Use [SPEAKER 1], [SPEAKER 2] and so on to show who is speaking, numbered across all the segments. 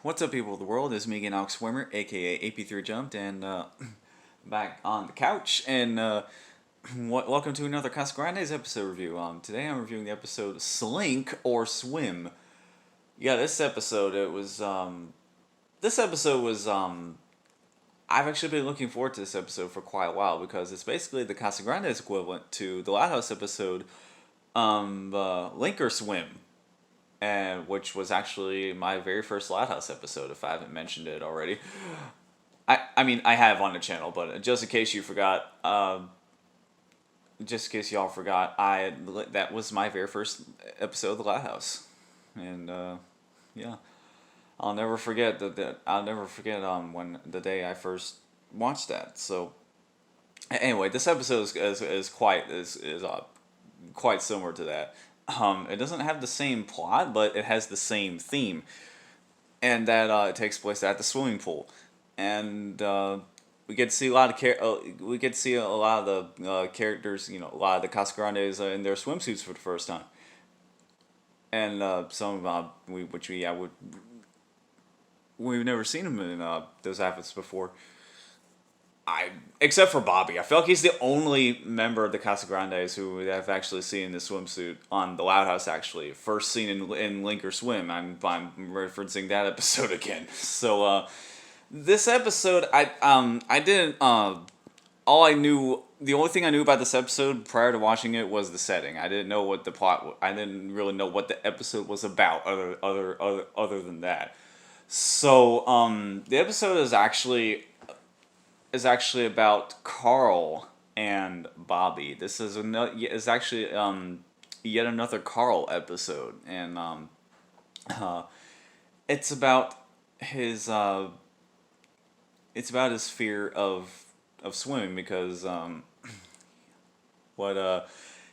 [SPEAKER 1] What's up, people of the world? It's me again, Alex Swimmer, aka AP3 Jumped, and back on the couch. And welcome to another Casa Grande's episode review. Today I'm reviewing the episode Slink or Swim. Yeah, this episode I've actually been looking forward to this episode for quite a while because it's basically the Casa Grande's equivalent to the Lighthouse episode, Link or Swim, and which was actually my very first Lighthouse episode, if I haven't mentioned it already. I mean, I have on the channel, but just in case you forgot, just in case y'all forgot, that was my very first episode of the Lighthouse, and yeah, I'll never forget when the day I first watched that. So anyway, this episode is quite similar to that. It doesn't have the same plot, but it has the same theme, and that it takes place at the swimming pool, and we get to see a lot of we get to see a lot of the characters, a lot of the Casagrandes in their swimsuits for the first time, and some which we would we've never seen them in those outfits before. I Except for Bobby, I feel like he's the only member of the Casagrandes who have actually seen the swimsuit on the Loud House. Actually, first seen in Link or Swim. I'm referencing that episode again. So this episode, I didn't all I knew. The only thing I knew about this episode prior to watching it was the setting. I didn't know what the plot. I didn't really know what the episode was about. Other than that. So the episode is actually about Carl and Bobby. This is actually yet another Carl episode, and uh, it's about his fear of swimming because what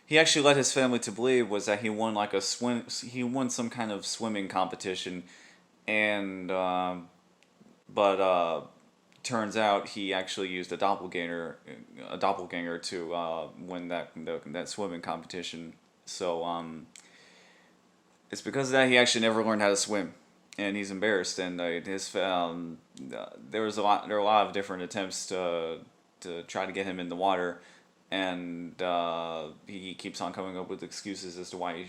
[SPEAKER 1] he actually led his family to believe was that he won some kind of swimming competition, and but turns out he actually used a doppelganger to win that swimming competition. So it's because of that he actually never learned how to swim, and he's embarrassed. And there were a lot of different attempts to try to get him in the water, and he keeps on coming up with excuses as to why he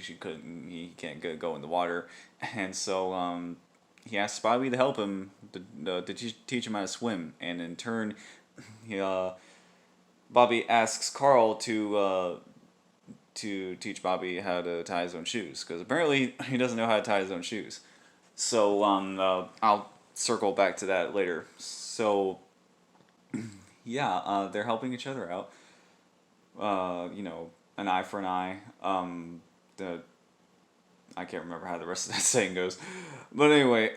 [SPEAKER 1] can't go in the water, and so he asks Bobby to help him to teach him how to swim, and in turn, he, Bobby asks Carl to teach Bobby how to tie his own shoes because apparently he doesn't know how to tie his own shoes. So I'll circle back to that later. So yeah, they're helping each other out. An eye for an eye. The I can't remember how the rest of that saying goes, but anyway,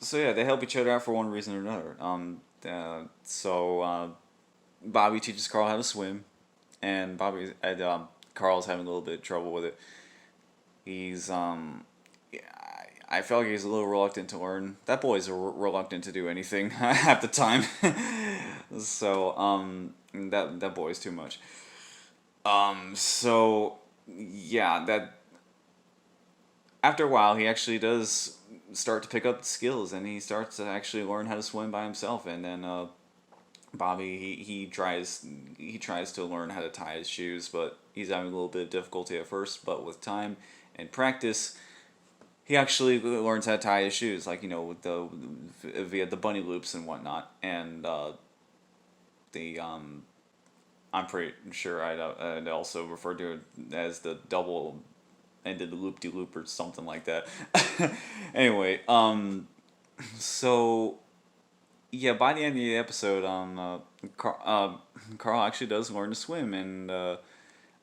[SPEAKER 1] so yeah, they help each other out for one reason or another. Bobby teaches Carl how to swim, and Carl's having a little bit of trouble with it. He's yeah, I feel like he's a little reluctant to learn. That boy's reluctant to do anything half the time. So that boy's too much. So yeah, that after a while, he actually does start to pick up skills, and he starts to actually learn how to swim by himself. And then Bobby, he tries to learn how to tie his shoes, but he's having a little bit of difficulty at first. But with time and practice, he actually learns how to tie his shoes, like with via the bunny loops and whatnot. And the I'm pretty sure I'd also refer to it as the double ended loop de loop or something like that. Anyway, so yeah, by the end of the episode, Carl actually does learn to swim, and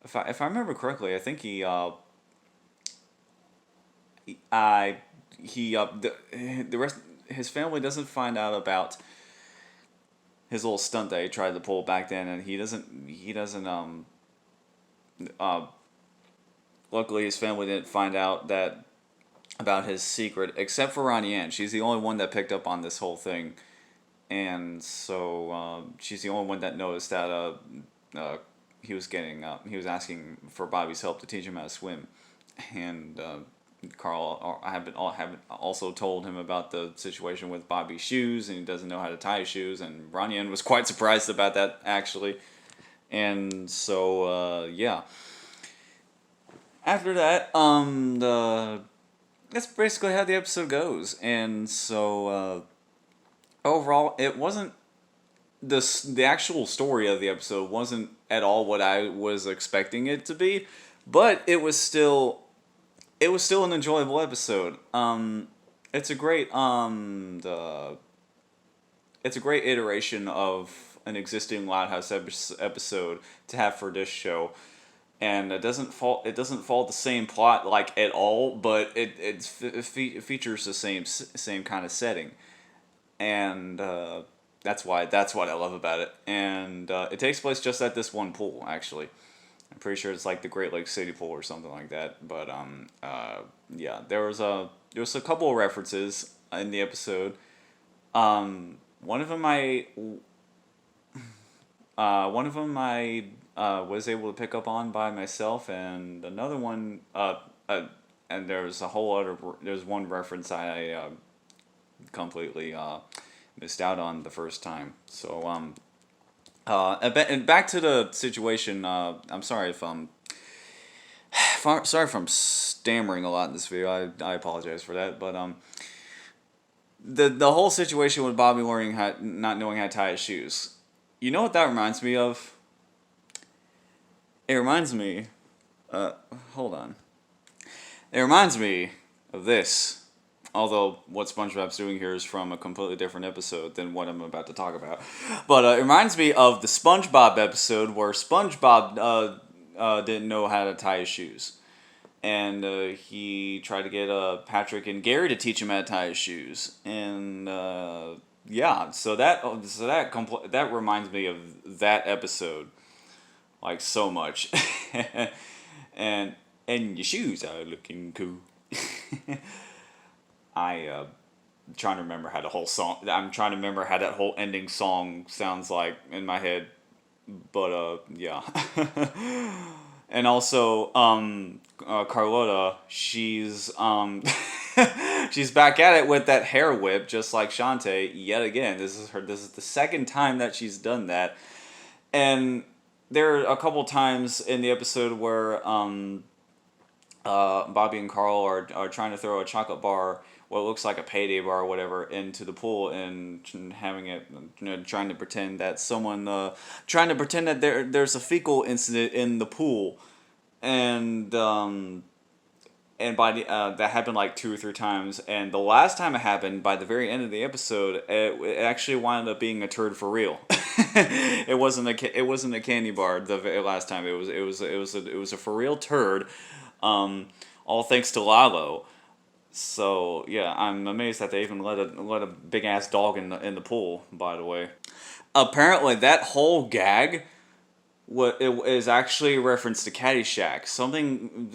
[SPEAKER 1] if I remember correctly, I think I he the rest his family doesn't find out about his little stunt that he tried to pull back then, and he doesn't uh luckily, his family didn't find out that about his secret, except for Ronnie Ann. She's the only one that picked up on this whole thing, and so she's the only one that noticed that he was asking for Bobby's help to teach him how to swim, and Carl haven't also told him about the situation with Bobby's shoes, and he doesn't know how to tie his shoes. And Ranyan was quite surprised about that actually. And so yeah. After that, that's basically how the episode goes. And so overall, it wasn't the actual story of the episode wasn't at all what I was expecting it to be, but it was still an enjoyable episode. It's a great it's a great iteration of an existing Loudhouse episode to have for this show, and it doesn't follow the same plot like at all, but it features the same kind of setting, and that's what I love about it. And it takes place just at this one pool actually. I'm pretty sure it's like the Great Lakes City Pool or something like that. But yeah, there was a couple of references in the episode. One of them I was able to pick up on by myself, and another one and there's one reference I completely missed out on the first time. So and back to the situation. I'm sorry if sorry if I'm stammering a lot in this video. I apologize for that. But the whole situation with Bobby not knowing how to tie his shoes. You know what that reminds me of? It reminds me. Hold on. It reminds me of this. Although what SpongeBob's doing here is from a completely different episode than what I'm about to talk about. But it reminds me of the SpongeBob episode where SpongeBob didn't know how to tie his shoes. And he tried to get Patrick and Gary to teach him how to tie his shoes. And yeah, that reminds me of that episode like so much. and your shoes are looking cool. Trying to remember how the whole song. I'm trying to remember how that whole ending song sounds like in my head, but yeah. And also, Carlotta, she's she's back at it with that hair whip, just like Shantae yet again. This is the second time that she's done that, and there are a couple times in the episode where Bobby and Carl are trying to throw a chocolate bar, what looks like a payday bar or whatever, into the pool, and having it, trying to pretend that there's a fecal incident in the pool, and by that happened like 2 or 3 times, and the last time it happened, by the very end of the episode, it actually wound up being a turd for real. It wasn't a candy bar the last time. It was a for real turd. All thanks to Lalo. So yeah, I'm amazed that they even let a big ass dog in the pool. By the way, apparently that whole gag, is actually a reference to Caddyshack. Something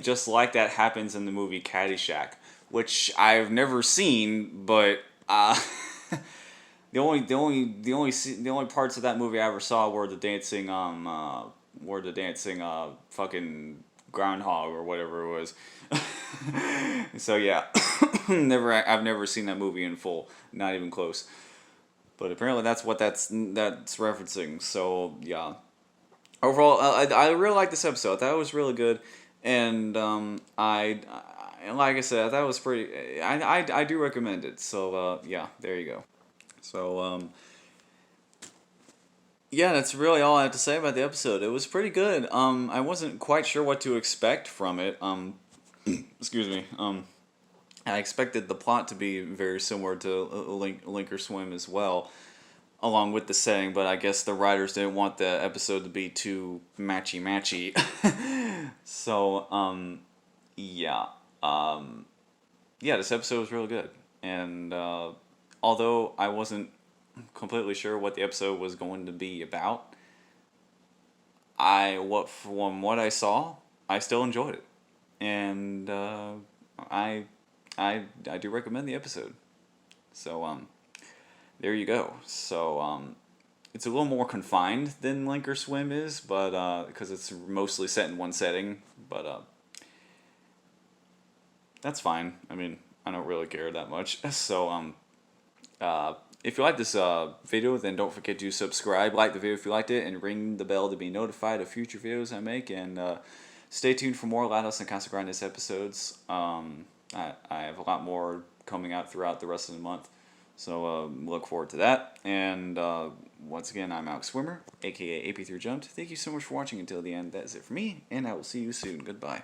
[SPEAKER 1] just like that happens in the movie Caddyshack, which I've never seen, but the only parts of that movie I ever saw were the dancing fucking groundhog or whatever it was. So yeah, I've never seen that movie in full, not even close. But apparently that's what that's referencing. So yeah, overall, I really like this episode. I thought it was really good, and like I said, I thought it was pretty. I do recommend it. So yeah, there you go. So yeah, that's really all I have to say about the episode. It was pretty good. I wasn't quite sure what to expect from it. Excuse me. I expected the plot to be very similar to Link or Swim as well, along with the setting, but I guess the writers didn't want the episode to be too matchy. So, yeah. Yeah, this episode was really good. And although I wasn't completely sure what the episode was going to be about, from what I saw, I still enjoyed it. And I do recommend the episode. So there you go. So it's a little more confined than Link or Swim is, but because it's mostly set in one setting. But that's fine. I mean, I don't really care that much. So if you like this video, then don't forget to subscribe, like the video if you liked it, and ring the bell to be notified of future videos I make. And stay tuned for more Lighthouse and Casa Grandes episodes. I have a lot more coming out throughout the rest of the month. So look forward to that. And once again, I'm Alex Swimmer, aka AP3 Jumped. Thank you so much for watching until the end. That is it for me, and I will see you soon. Goodbye.